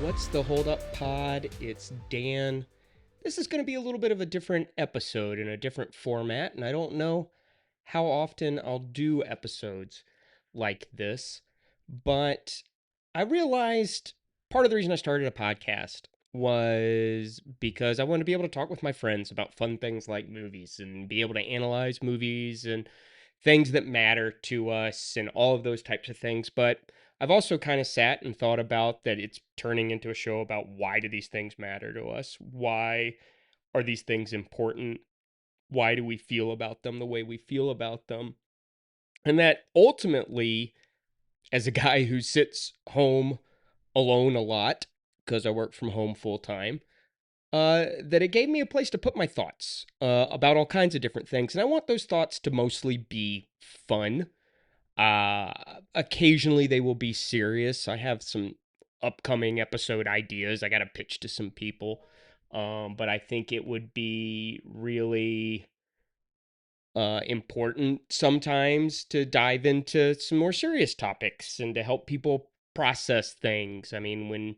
What's the Hold Up Pod? It's Dan. This is going to be a little bit of a different episode in a different format, and I don't know how often I'll do episodes like this, but I realized part of the reason I started a podcast was because I wanted to be able to talk with my friends about fun things like movies and be able to analyze movies and things that matter to us and all of those types of things. But I've also kind of sat and thought about that it's turning into a show about why do these things matter to us? Why are these things important? Why do we feel about them the way we feel about them? And that ultimately, as a guy who sits home alone a lot because I work from home full time, that it gave me a place to put my thoughts about all kinds of different things. And I want those thoughts to mostly be fun. Uh, Occasionally they will be serious. I have some upcoming episode ideas I got to pitch to some people. But I think it would be really important sometimes to dive into some more serious topics and to help people process things. I mean, when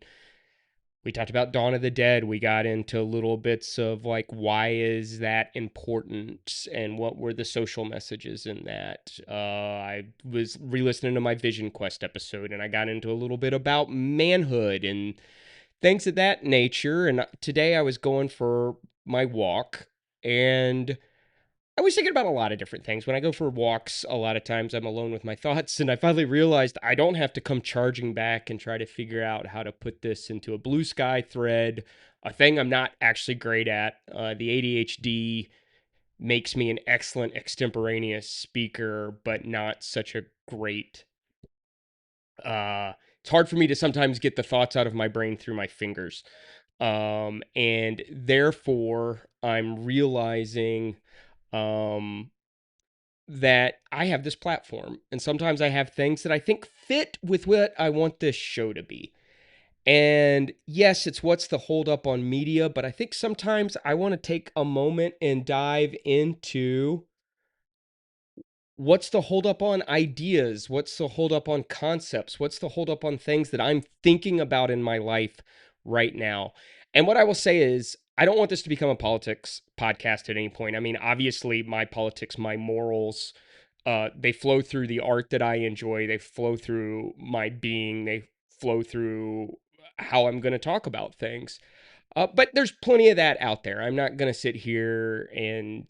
we talked about Dawn of the Dead, we got into little bits of like, why is that important and what were the social messages in that. I was re-listening to my Vision Quest episode and I got into a little bit about manhood and things of that nature. And today I was going for my walk, and I was thinking about a lot of different things. When I go for walks, a lot of times I'm alone with my thoughts, and I finally realized I don't have to come charging back and try to figure out how to put this into a blue sky thread, a thing I'm not actually great at. The ADHD makes me an excellent extemporaneous speaker, but not such a great. It's hard for me to sometimes get the thoughts out of my brain through my fingers. And therefore, I'm realizing um, that I have this platform, and sometimes I have things that I think fit with what I want this show to be. And yes, it's what's the hold up on media, but I think sometimes I want to take a moment and dive into what's the hold up on ideas, what's the hold up on concepts, what's the hold up on things that I'm thinking about in my life right now. And what I will say is, I don't want this to become a politics podcast at any point. I mean, obviously, my politics, my morals, they flow through the art that I enjoy. They flow through my being. They flow through how I'm going to talk about things. But there's plenty of that out there. I'm not going to sit here and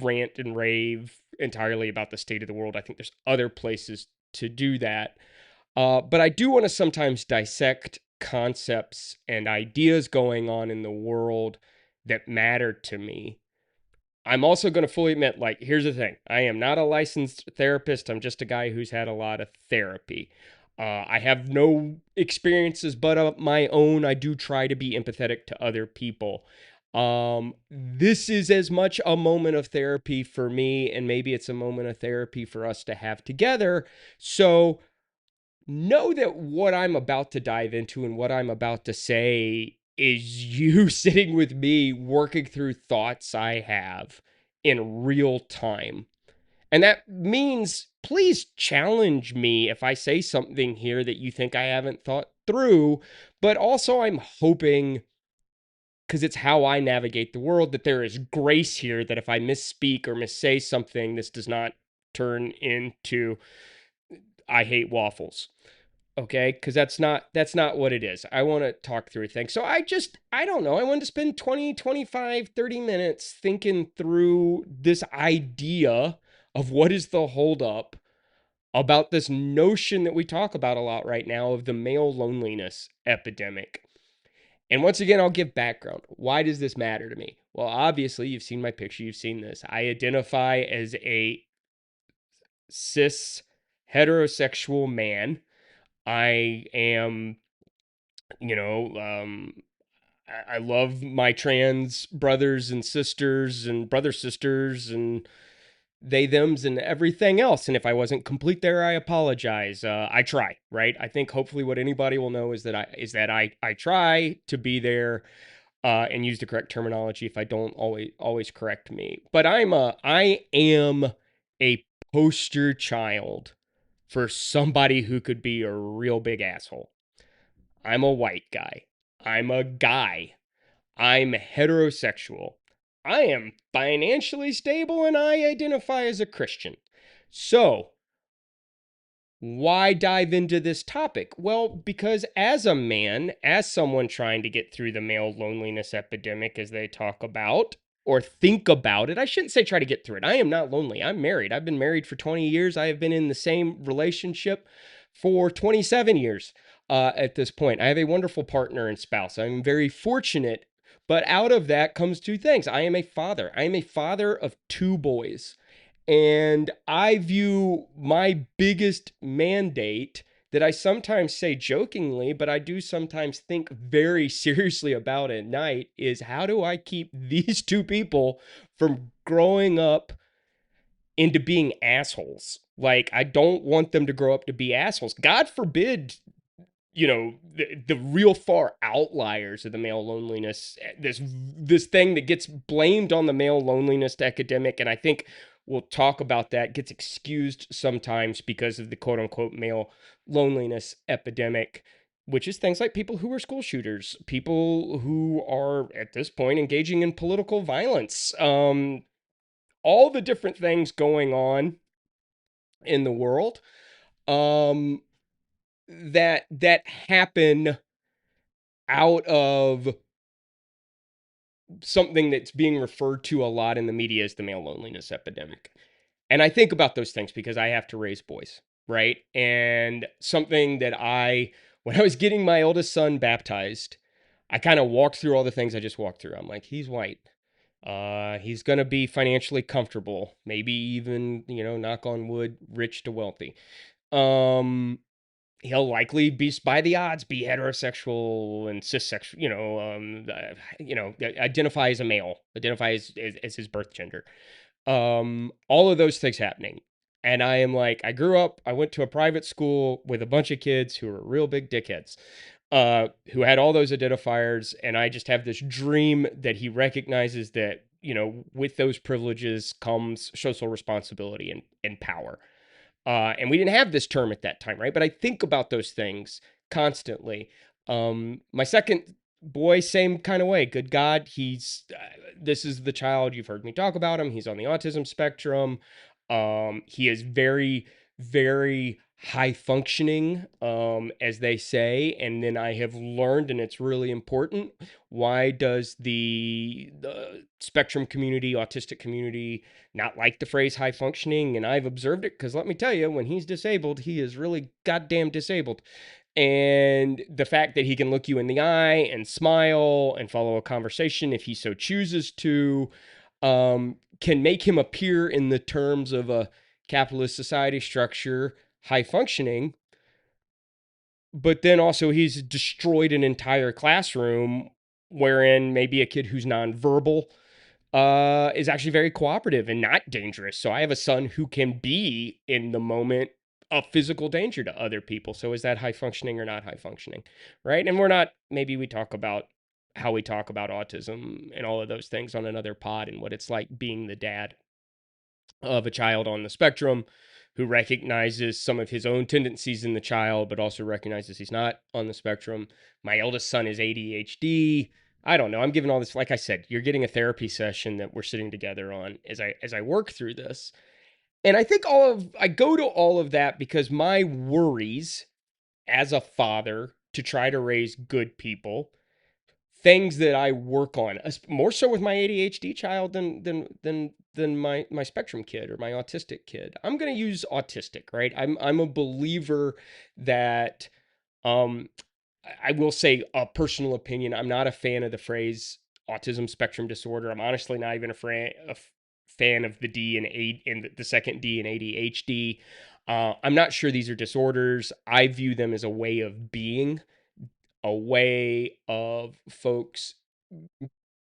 rant and rave entirely about the state of the world. I think there's other places to do that. But I do want to sometimes dissect concepts and ideas going on in the world that matter to me. I'm also going to fully admit, like, here's the thing. I am not a licensed therapist. I'm just a guy who's had a lot of therapy. I have no experiences but of my own. I do try to be empathetic to other people. This is as much a moment of therapy for me, and maybe it's a moment of therapy for us to have together. So know that what I'm about to dive into and what I'm about to say is you sitting with me working through thoughts I have in real time. And that means please challenge me if I say something here that you think I haven't thought through. But also, I'm hoping, because it's how I navigate the world, that there is grace here, that if I misspeak or missay something, this does not turn into I hate waffles. Okay, because that's not what it is. I want to talk through things. So I don't know, I wanted to spend 20, 25, 30 minutes thinking through this idea of what is the holdup about this notion that we talk about a lot right now of the male loneliness epidemic. And once again, I'll give background. Why does this matter to me? Well, obviously, you've seen my picture, you've seen this. I identify as a cis heterosexual man. I am, you know, I love my trans brothers and sisters and brother sisters and they thems and everything else. And if I wasn't complete there, I apologize. I try, right? I think hopefully what anybody will know is that I try to be there and use the correct terminology. If I don't, always correct me. But I am a poster child for somebody who could be a real big asshole. I'm a white guy. I'm a guy. I'm heterosexual. I am financially stable and I identify as a Christian. So, why dive into this topic? Well, because as a man, as someone trying to get through the male loneliness epidemic, as they talk about or think about it, I shouldn't say try to get through it. I am not lonely. I'm married. I've been married for 20 years. I have been in the same relationship for 27 years at this point. I have a wonderful partner and spouse. I'm very fortunate. But out of that comes two things. I am a father. I am a father of two boys. And I view my biggest mandate that I sometimes say jokingly, but I do sometimes think very seriously about at night is how do I keep these two people from growing up into being assholes? Like, I don't want them to grow up to be assholes. God forbid, the real far outliers of the male loneliness, this thing that gets blamed on the male loneliness epidemic, and I think we'll talk about that, gets excused sometimes because of the quote unquote male loneliness epidemic, which is things like people who are school shooters, people who are at this point engaging in political violence, all the different things going on in the world, um, that happen out of something that's being referred to a lot in the media as the male loneliness epidemic. And I think about those things because I have to raise boys, right? And something that when I was getting my oldest son baptized, I kind of walked through all the things I just walked through. I'm like, he's white. He's going to be financially comfortable, maybe even, knock on wood, rich to wealthy. He'll likely be by the odds be heterosexual and cissexual, identify as a male, identify as his birth gender. All of those things happening. And I am like, I went to a private school with a bunch of kids who were real big dickheads, who had all those identifiers. And I just have this dream that he recognizes that, with those privileges comes social responsibility and power. And we didn't have this term at that time, right? But I think about those things constantly. My second boy, same kind of way. Good God, this is the child you've heard me talk about him. He's on the autism spectrum. He is very, very high functioning, as they say. And then I have learned, and it's really important. Why does the spectrum community, autistic community, not like the phrase high functioning? And I've observed it because let me tell you, when he's disabled, he is really goddamn disabled. And the fact that he can look you in the eye and smile and follow a conversation if he so chooses to, can make him appear in the terms of a capitalist society structure, high functioning, but then also he's destroyed an entire classroom wherein maybe a kid who's nonverbal is actually very cooperative and not dangerous. So I have a son who can be in the moment a physical danger to other people. So is that high functioning or not high functioning? Right. And maybe we talk about how we talk about autism and all of those things on another pod and what it's like being the dad of a child on the spectrum who recognizes some of his own tendencies in the child, but also recognizes he's not on the spectrum. My eldest son is ADHD. I don't know. I'm giving all this, like I said, you're getting a therapy session that we're sitting together on as I work through this. And I think I go to all of that because my worries as a father to try to raise good people, things that I work on, more so with my ADHD child than my spectrum kid or my autistic kid. I'm going to use autistic, right? I'm a believer that um I will say a personal opinion. I'm not a fan of the phrase autism spectrum disorder. I'm honestly not even a fan of the D and A and the second D and ADHD. I'm not sure these are disorders. I view them as a way of being, a way of folks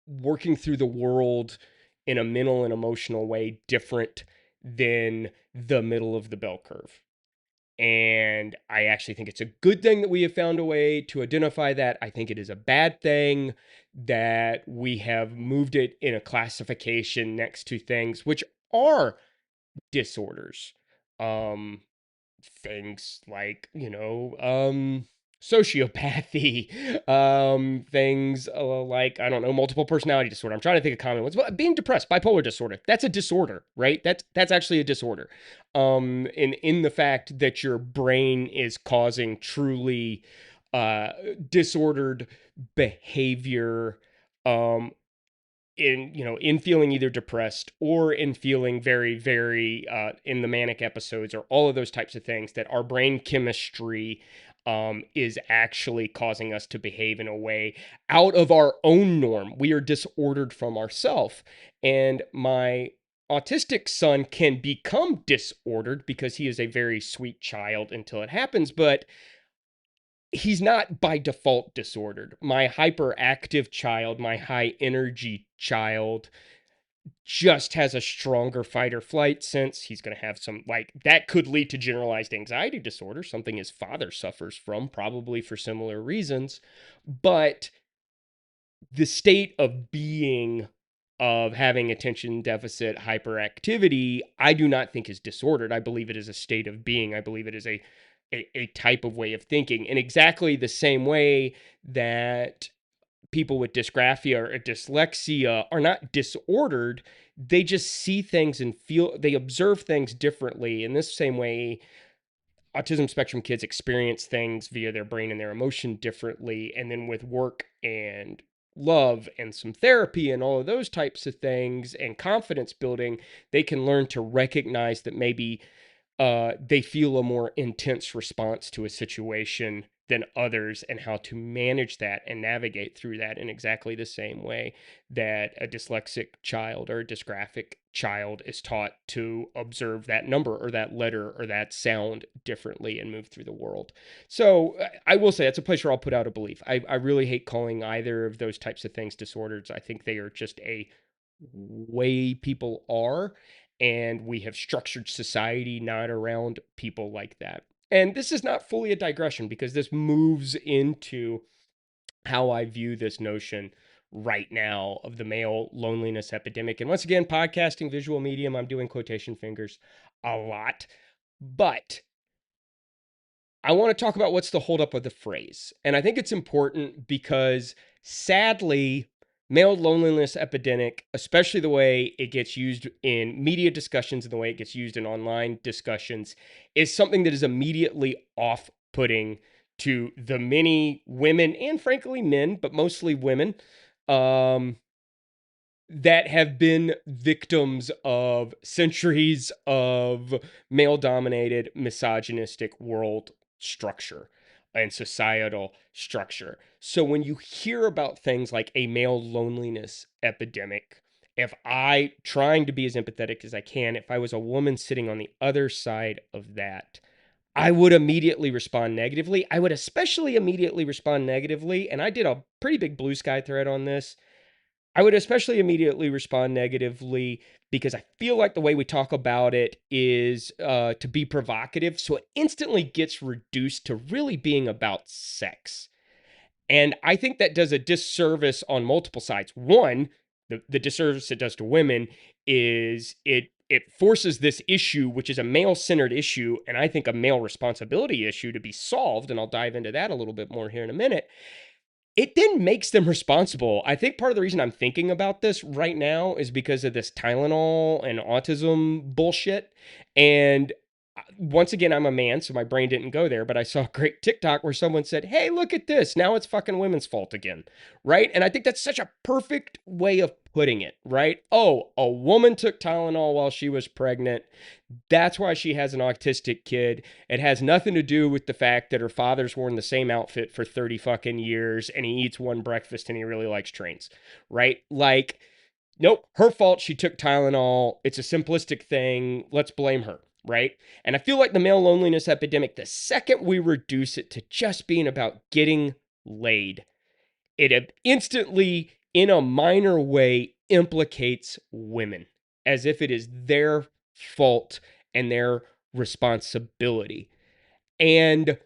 working through the world in a mental and emotional way different than the middle of the bell curve. And I actually think it's a good thing that we have found a way to identify that. I think it is a bad thing that we have moved it in a classification next to things which are disorders. Um, things like, sociopathy, things like, I don't know, multiple personality disorder. I'm trying to think of common ones. But being depressed, bipolar disorder, that's a disorder, right? That's actually a disorder. In the fact that your brain is causing truly uh disordered behavior, um in feeling either depressed or in feeling very in the manic episodes, or all of those types of things, that our brain chemistry is actually causing us to behave in a way out of our own norm. We are disordered from ourself. And my autistic son can become disordered because he is a very sweet child until it happens, but he's not by default disordered. My hyperactive child, my high energy child, just has a stronger fight or flight sense. He's going to have some, like, that could lead to generalized anxiety disorder, something his father suffers from, probably for similar reasons. But the state of being, of having attention deficit hyperactivity, I do not think is disordered. I believe it is a state of being. I believe it is a type of way of thinking, in exactly the same way that people with dysgraphia or dyslexia are not disordered. They just see things and feel, they observe things differently. In this same way, autism spectrum kids experience things via their brain and their emotion differently. And then with work and love and some therapy and all of those types of things and confidence building, they can learn to recognize that maybe they feel a more intense response to a situation than others, and how to manage that and navigate through that in exactly the same way that a dyslexic child or a dysgraphic child is taught to observe that number or that letter or that sound differently and move through the world. So I will say that's a place where I'll put out a belief. I really hate calling either of those types of things disorders. I think they are just a way people are, and we have structured society not around people like that. And this is not fully a digression, because this moves into how I view this notion right now of the male loneliness epidemic. And once again, podcasting, visual medium, I'm doing quotation fingers a lot. But I want to talk about what's the holdup of the phrase. And I think it's important because, sadly, male loneliness epidemic, especially the way it gets used in media discussions and the way it gets used in online discussions, is something that is immediately off putting to the many women and, frankly, men, but mostly women, um, that have been victims of centuries of male dominated misogynistic world structure and societal structure. So when you hear about things like a male loneliness epidemic, if I, trying to be as empathetic as I can, if I was a woman sitting on the other side of that, I would immediately respond negatively. I would especially immediately respond negatively. And I did a pretty big Blue Sky thread on this. I would especially immediately respond negatively because I feel like the way we talk about it is to be provocative. So it instantly gets reduced to really being about sex. And I think that does a disservice on multiple sides. One, the disservice it does to women is it forces this issue, which is a male-centered issue, and I think a male responsibility issue, to be solved. And I'll dive into that a little bit more here in a minute. It then makes them responsible. I think part of the reason I'm thinking about this right now is because of this Tylenol and autism bullshit. And once again, I'm a man, so my brain didn't go there, but I saw a great TikTok where someone said, "Hey, look at this. Now it's fucking women's fault again." Right? And I think that's such a perfect way of putting it, right? Oh, a woman took Tylenol while she was pregnant. That's why she has an autistic kid. It has nothing to do with the fact that her father's worn the same outfit for 30 fucking years and he eats one breakfast and he really likes trains, right? Like, nope, her fault. She took Tylenol. It's a simplistic thing. Let's blame her, right? And I feel like the male loneliness epidemic, the second we reduce it to just being about getting laid, it instantly, in a minor way, implicates women as if it is their fault and their responsibility. And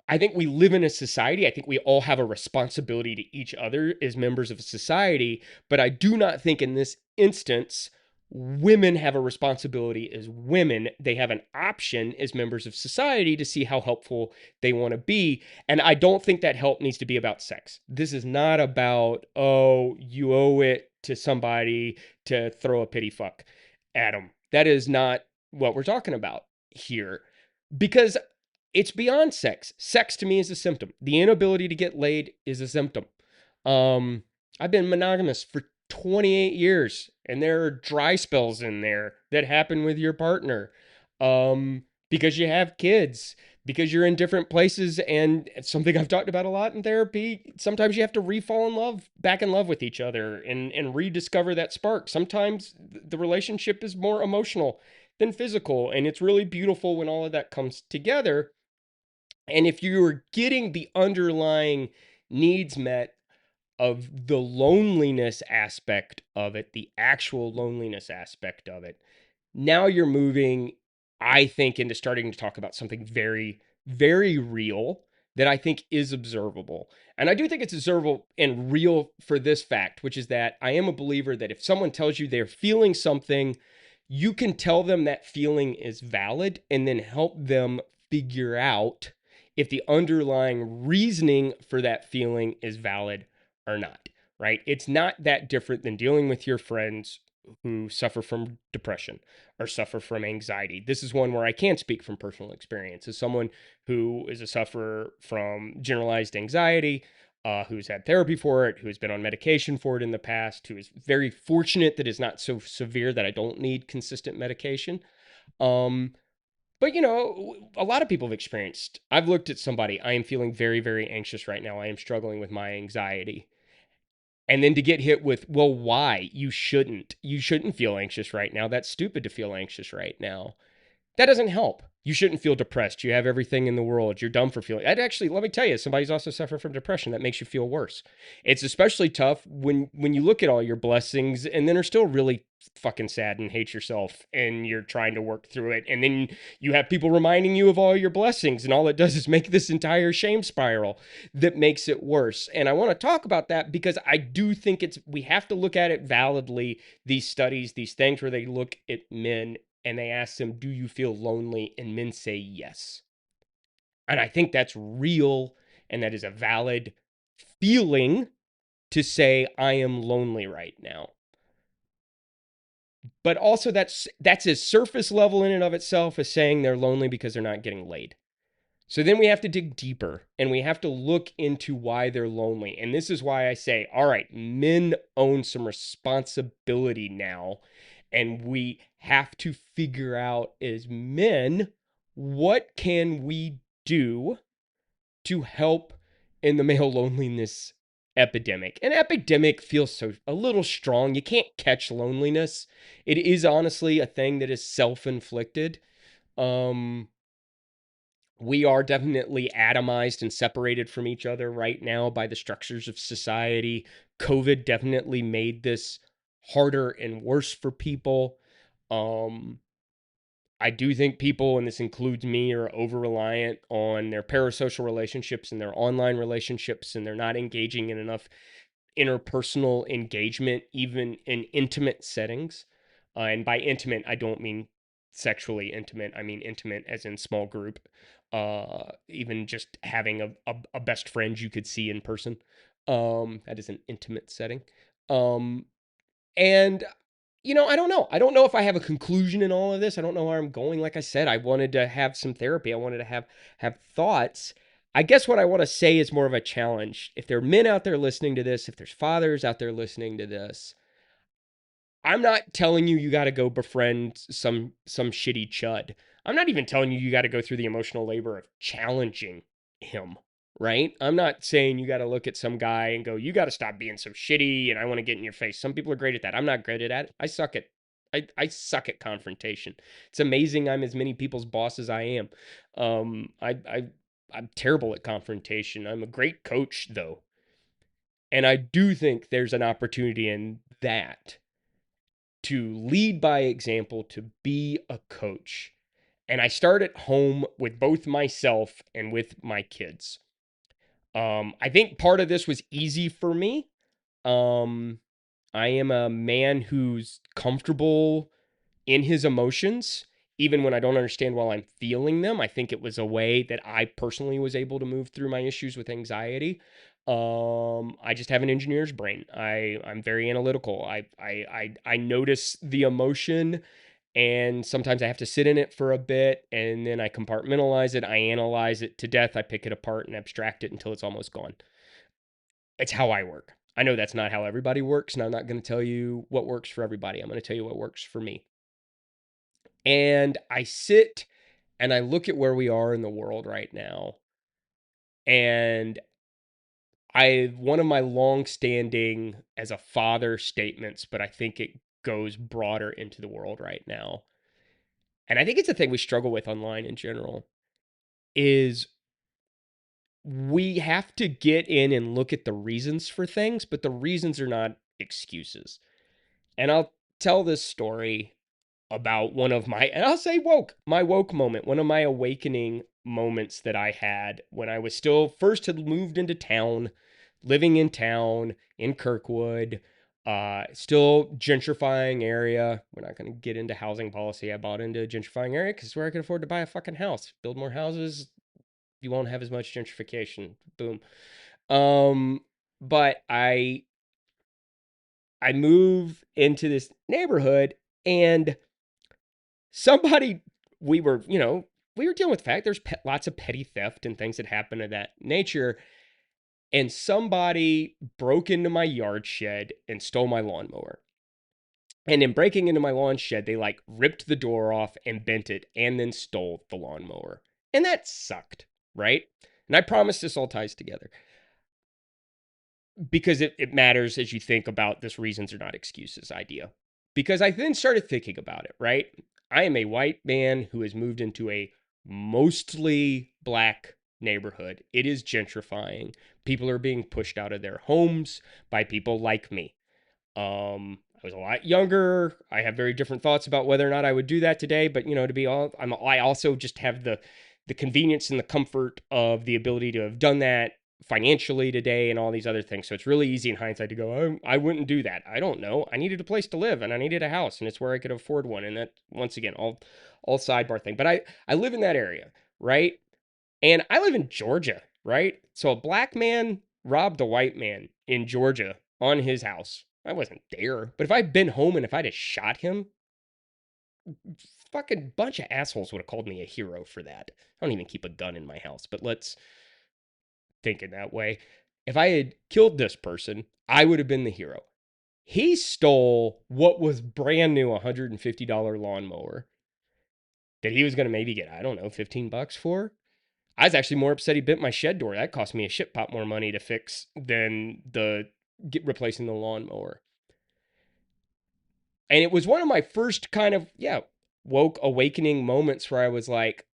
I think we live in a society. I think we all have a responsibility to each other as members of a society. But I do not think in this instance women have a responsibility as women. They have an option as members of society to see how helpful they want to be. And I don't think that help needs to be about sex. This is not about, oh, you owe it to somebody to throw a pity fuck at them. That is not what we're talking about here, because it's beyond sex. Sex to me is a symptom. The inability to get laid is a symptom. Um, I've been monogamous for 28 years, and there are dry spells in there that happen with your partner, because you have kids, because you're in different places. And it's something I've talked about a lot in therapy. Sometimes you have to re-fall in love, back in love with each other, and rediscover that spark. Sometimes the relationship is more emotional than physical, and it's really beautiful when all of that comes together. And if you're getting the underlying needs met of the loneliness aspect of it, the actual loneliness aspect of it, now you're moving, I think, into starting to talk about something very, very real that I think is observable. And I do think it's observable and real for this fact, which is that I am a believer that if someone tells you they're feeling something, you can tell them that feeling is valid and then help them figure out if the underlying reasoning for that feeling is valid or not, right? It's not that different than dealing with your friends who suffer from depression or suffer from anxiety. This is one where I can't speak from personal experience. As someone who is a sufferer from generalized anxiety, who's had therapy for it, who's been on medication for it in the past, who is very fortunate that it's not so severe that I don't need consistent medication. Um, but a lot of people have experienced. I've looked at somebody. I am feeling very, very anxious right now. I am struggling with my anxiety. And then to get hit with, well, why? You shouldn't. You shouldn't feel anxious right now. That's stupid to feel anxious right now. That doesn't help. You shouldn't feel depressed. You have everything in the world. You're dumb for feeling. That actually, let me tell you, somebody's also suffering from depression. That makes you feel worse. It's especially tough when you look at all your blessings and then are still really fucking sad and hate yourself and you're trying to work through it. And then you have people reminding you of all your blessings, and all it does is make this entire shame spiral that makes it worse. And I want to talk about that because I do think we have to look at it validly. These studies, these things where they look at men and they ask them, do you feel lonely? And men say yes. And I think that's real, and that is a valid feeling to say, I am lonely right now. But also that's as surface level in and of itself as saying they're lonely because they're not getting laid. So then we have to dig deeper and we have to look into why they're lonely. And this is why I say, all right, men own some responsibility now. And we have to figure out as men, what can we do to help in the male loneliness epidemic? An epidemic feels so a little strong. You can't catch loneliness. It is honestly a thing that is self-inflicted. Um, we are definitely atomized and separated from each other right now by the structures of society. COVID definitely made this harder and worse for people. Um, I do think people, and this includes me, are over reliant on their parasocial relationships and their online relationships, and they're not engaging in enough interpersonal engagement, even in intimate settings. And by intimate, I don't mean sexually intimate. I mean intimate as in small group. Even just having a best friend you could see in person. That is an intimate setting. Um, and I don't know. I don't know if I have a conclusion in all of this. I don't know where I'm going. Like I said, I wanted to have some therapy. I wanted to have thoughts. I guess what I want to say is more of a challenge. If there are men out there listening to this, if there's fathers out there listening to this, I'm not telling you got to go befriend some shitty chud. I'm not even telling you got to go through the emotional labor of challenging him, right? I'm not saying you got to look at some guy and go, "You got to stop being so shitty and I want to get in your face." Some people are great at that. I'm not great at it. I suck at confrontation. It's amazing I'm as many people's boss as I am. I'm terrible at confrontation. I'm a great coach though. And I do think there's an opportunity in that to lead by example, to be a coach. And I start at home with both myself and with my kids. I think part of this was easy for me. Um, I am a man who's comfortable in his emotions, even when I don't understand while I'm feeling them. I think it was a way that I personally was able to move through my issues with anxiety. I just have an engineer's brain. I'm very analytical. I notice the emotion, and sometimes I have to sit in it for a bit, and then I compartmentalize it. I analyze it to death. I pick it apart and abstract it until it's almost gone. It's how I work. I know that's not how everybody works, and I'm not going to tell you what works for everybody. I'm going to tell you what works for me. And I sit and I look at where we are in the world right now. And one of my long standing as a father statements, but I think it goes broader into the world right now. And I think it's a thing we struggle with online in general is we have to get in and look at the reasons for things, but the reasons are not excuses. And I'll tell this story about one of my, and I'll say my woke moment, one of my awakening moments that I had when I was still first had moved into town, living in town in Kirkwood, still gentrifying area. We're not going to get into housing policy. I bought into a gentrifying area because it's where I could afford to buy a fucking house, build more houses. You won't have as much gentrification. Boom. But I move into this neighborhood and somebody we were dealing with the fact there's lots of petty theft and things that happen of that nature, and somebody broke into my yard shed and stole my lawnmower. And in breaking into my lawn shed, they like ripped the door off and bent it and then stole the lawnmower. And that sucked, right? And I promise this all ties together because it matters as you think about this reasons are not excuses idea. Because I then started thinking about it, right? I am a white man who has moved into a mostly black neighborhood. It is gentrifying. People are being pushed out of their homes by people like me. I was a lot younger. I have very different thoughts about whether or not I would do that today, but to be all, I also just have the convenience and the comfort of the ability to have done that financially today and all these other things. So it's really easy in hindsight to go, oh, I wouldn't do that. I don't know. I needed a place to live and I needed a house and it's where I could afford one. And that, once again, all sidebar thing. But I live in that area, right? And I live in Georgia, right? So a black man robbed a white man in Georgia on his house. I wasn't there. But if I'd been home and if I'd have shot him, fucking bunch of assholes would have called me a hero for that. I don't even keep a gun in my house, but let's think in that way. If I had killed this person, I would have been the hero. He stole what was brand new $150 lawnmower that he was going to maybe get, I don't know, $15 for. I was actually more upset he bent my shed door. That cost me a shit pot more money to fix than replacing the lawnmower. And it was one of my first kind of, woke awakening moments where I was like,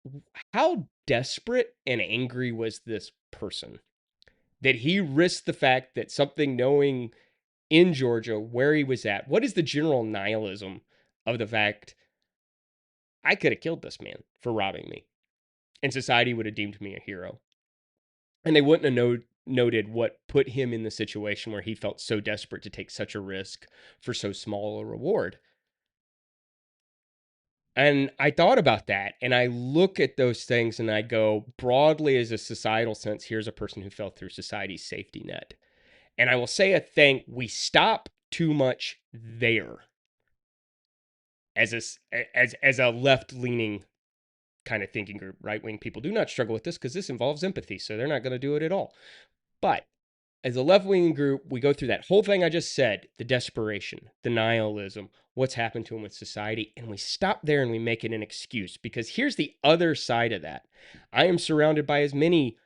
how desperate and angry was this person that he risked the fact that something knowing in Georgia where he was at, what is the general nihilism of the fact I could have killed this man for robbing me and society would have deemed me a hero. And they wouldn't have noted what put him in the situation where he felt so desperate to take such a risk for so small a reward. And I thought about that and I look at those things and I go, broadly as a societal sense, here's a person who fell through society's safety net. And I will say a thing, we stop too much there as a left-leaning kind of thinking group. Right-wing people do not struggle with this because this involves empathy, so they're not going to do it at all. But as a left-wing group, we go through that whole thing I just said, the desperation, the nihilism, what's happened to them with society, and we stop there and we make it an excuse. Because here's the other side of that. I am surrounded by as many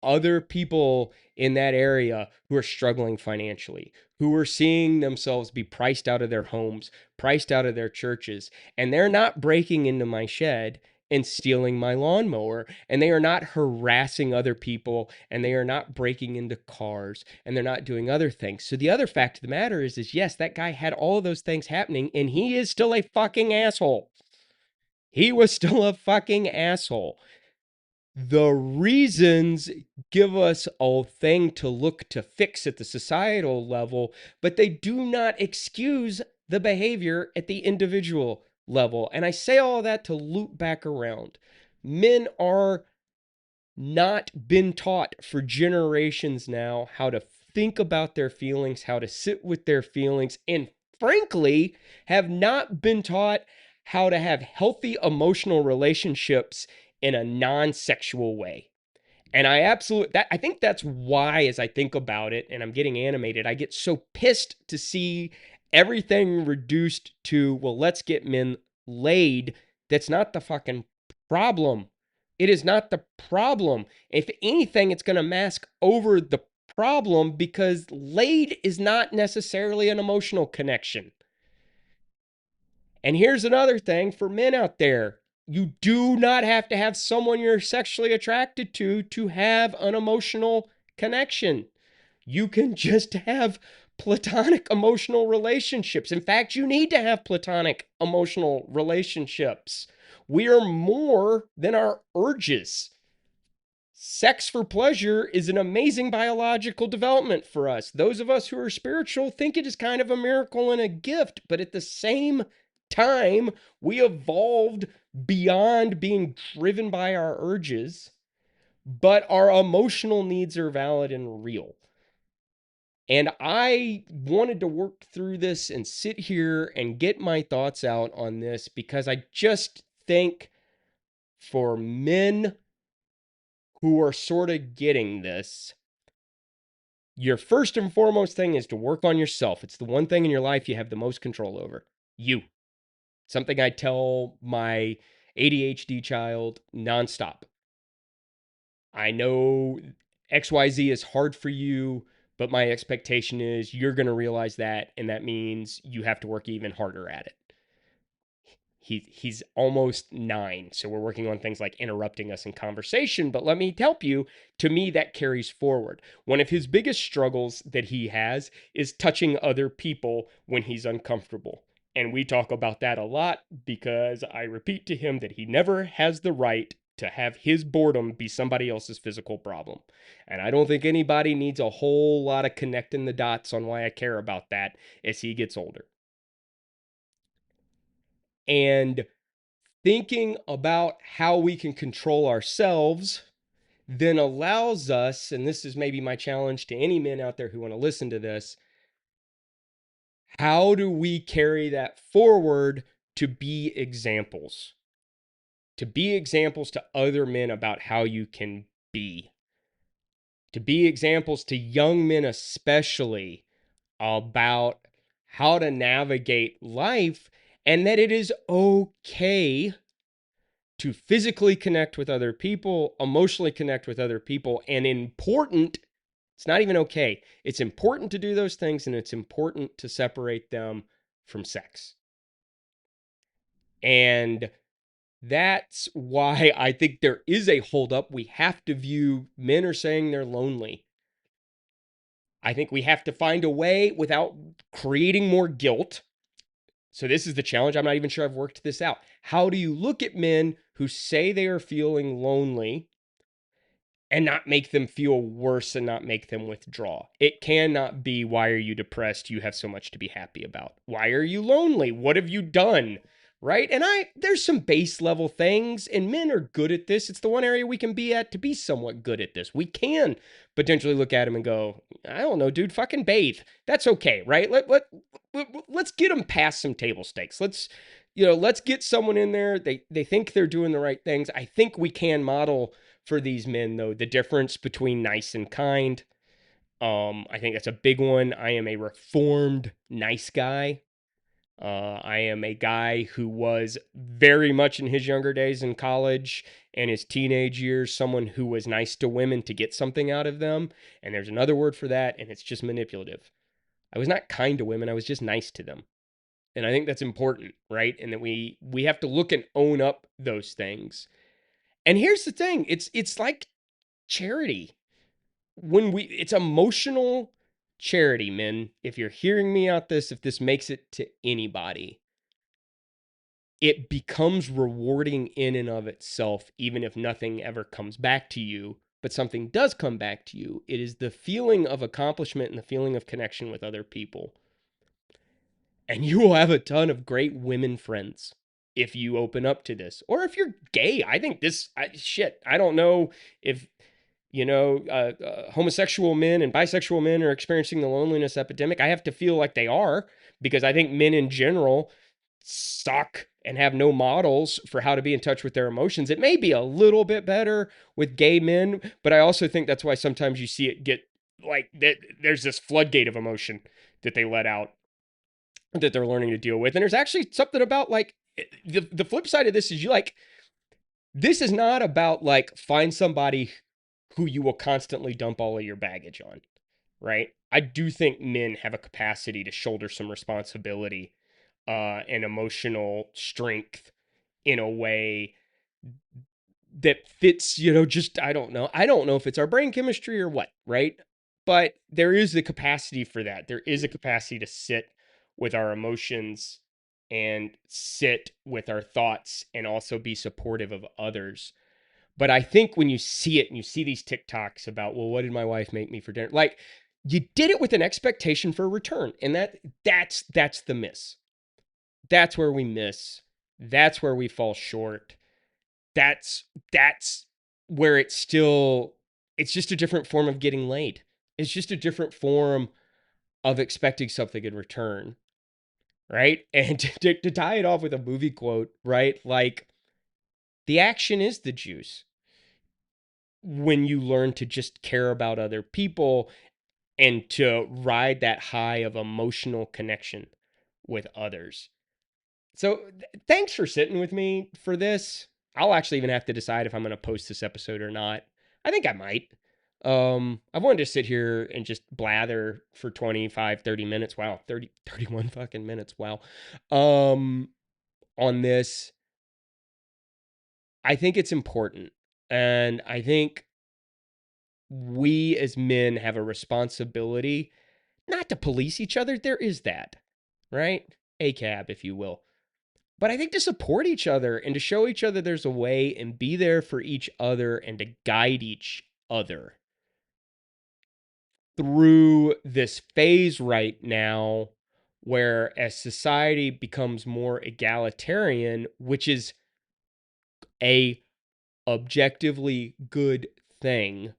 other people in that area who are struggling financially, who are seeing themselves be priced out of their homes, priced out of their churches, and they're not breaking into my shed and stealing my lawnmower, and they are not harassing other people, and they are not breaking into cars, and they're not doing other things. So the other fact of the matter is yes, that guy had all of those things happening, and he is still a fucking asshole. He was still a fucking asshole. The reasons give us a thing to look to fix at the societal level, but they do not excuse the behavior at the individual level. And I say all that to loop back around. Men are not been taught for generations now how to think about their feelings, how to sit with their feelings, and frankly, have not been taught how to have healthy emotional relationships in a non sexual way. And I think that's why, as I think about it and I'm getting animated, I get so pissed to see everything reduced to, well, let's get men laid. That's not the fucking problem. It is not the problem. If anything, it's going to mask over the problem because laid is not necessarily an emotional connection. And here's another thing for men out there: you do not have to have someone you're sexually attracted to have an emotional connection. You can just have platonic emotional relationships. In fact, you need to have platonic emotional relationships. We are more than our urges. Sex for pleasure is an amazing biological development for us. Those of us who are spiritual think it is kind of a miracle and a gift, but at the same time, we evolved beyond being driven by our urges, but our emotional needs are valid and real. And I wanted to work through this and sit here and get my thoughts out on this because I just think for men who are sort of getting this, your first and foremost thing is to work on yourself. It's the one thing in your life you have the most control over. You. Something I tell my ADHD child nonstop. I know XYZ is hard for you, but my expectation is you're going to realize that, and that means you have to work even harder at it. He's almost 9, so we're working on things like interrupting us in conversation. But let me help you. To me, that carries forward. One of his biggest struggles that he has is touching other people when he's uncomfortable. And we talk about that a lot because I repeat to him that he never has the right to have his boredom be somebody else's physical problem. And I don't think anybody needs a whole lot of connecting the dots on why I care about that as he gets older. And thinking about how we can control ourselves then allows us, and this is maybe my challenge to any men out there who want to listen to this, how do we carry that forward to be examples? To be examples to other men about how you can be. To be examples to young men, especially, about how to navigate life and that it is okay to physically connect with other people, emotionally connect with other people, and important, it's not even okay. It's important to do those things, and it's important to separate them from sex. And that's why I think there is a holdup. We have to view men are saying they're lonely. I think we have to find a way without creating more guilt. So this is the challenge. I'm not even sure I've worked this out. How do you look at men who say they are feeling lonely and not make them feel worse and not make them withdraw? It cannot be, why are you depressed? You have so much to be happy about. Why are you lonely? What have you done? Right? And there's some base level things, and men are good at this. It's the one area we can be at to be somewhat good at this. We can potentially look at him and go, I don't know, dude, fucking bathe. That's okay, right? Let's get them past some table stakes. Let's get someone in there. They think they're doing the right things. I think we can model for these men, though, the difference between nice and kind. I think that's a big one. I am a reformed nice guy. I am a guy who was very much in his younger days in college and his teenage years, someone who was nice to women to get something out of them. And there's another word for that, and it's just manipulative. I was not kind to women, I was just nice to them. And I think that's important, right? And that we have to look and own up those things. And here's the thing, it's like charity. It's emotional charity, men. If you're hearing me out this, if this makes it to anybody, it becomes rewarding in and of itself, even if nothing ever comes back to you, but something does come back to you. It is the feeling of accomplishment and the feeling of connection with other people. And you will have a ton of great women friends if you open up to this. Or if you're gay, I think I don't know if, homosexual men and bisexual men are experiencing the loneliness epidemic. I have to feel like they are, because I think men in general suck and have no models for how to be in touch with their emotions. It may be a little bit better with gay men, but I also think that's why sometimes you see it get like that. There's this floodgate of emotion that they let out that they're learning to deal with. And there's actually something about like the flip side of this is this is not about like find somebody who you will constantly dump all of your baggage on, right? I do think men have a capacity to shoulder some responsibility and emotional strength in a way that fits, just I don't know. I don't know if it's our brain chemistry or what, right? But there is the capacity for that. There is a capacity to sit with our emotions and sit with our thoughts and also be supportive of others. But I think when you see it and you see these TikToks about, well, what did my wife make me for dinner? Like, you did it with an expectation for a return, and that's the miss. That's where we miss. That's where we fall short. That's where it's just a different form of getting laid. It's just a different form of expecting something in return, right? And to tie it off with a movie quote, right? Like, the action is the juice when you learn to just care about other people and to ride that high of emotional connection with others. So thanks for sitting with me for this. I'll actually even have to decide if I'm going to post this episode or not. I think I might. I've wanted to sit here and just blather for 25, 30 minutes. Wow, 31 fucking minutes. Wow. On this. I think it's important. And I think we as men have a responsibility not to police each other. There is that, right? ACAB, if you will. But I think to support each other and to show each other there's a way and be there for each other and to guide each other through this phase right now where as society becomes more egalitarian, which is a objectively good thing,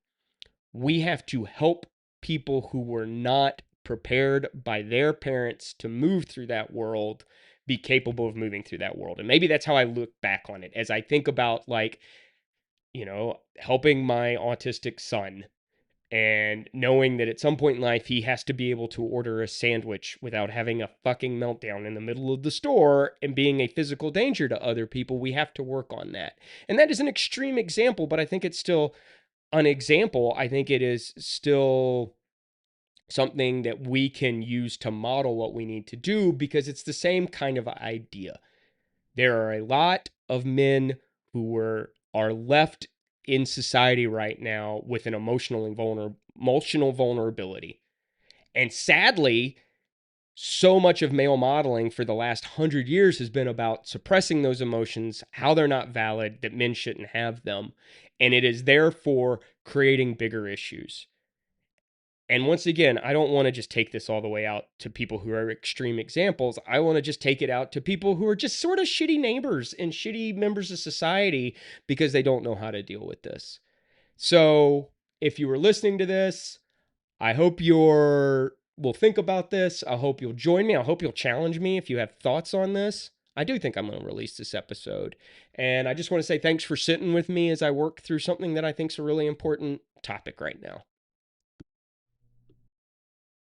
we have to help people who were not prepared by their parents to move through that world be capable of moving through that world. And maybe that's how I look back on it as I think about, like, helping my autistic son and knowing that at some point in life he has to be able to order a sandwich without having a fucking meltdown in the middle of the store and being a physical danger to other people. We have to work on that. And that is an extreme example, but I think it's still an example. I think it is still something that we can use to model what we need to do, because it's the same kind of idea. There are a lot of men who are left in society right now with an emotional vulnerability. And sadly, so much of male modeling for the last 100 years has been about suppressing those emotions, how they're not valid, that men shouldn't have them. And it is therefore creating bigger issues. And once again, I don't want to just take this all the way out to people who are extreme examples. I want to just take it out to people who are just sort of shitty neighbors and shitty members of society because they don't know how to deal with this. So if you were listening to this, I hope will think about this. I hope you'll join me. I hope you'll challenge me if you have thoughts on this. I do think I'm going to release this episode. And I just want to say thanks for sitting with me as I work through something that I think is a really important topic right now.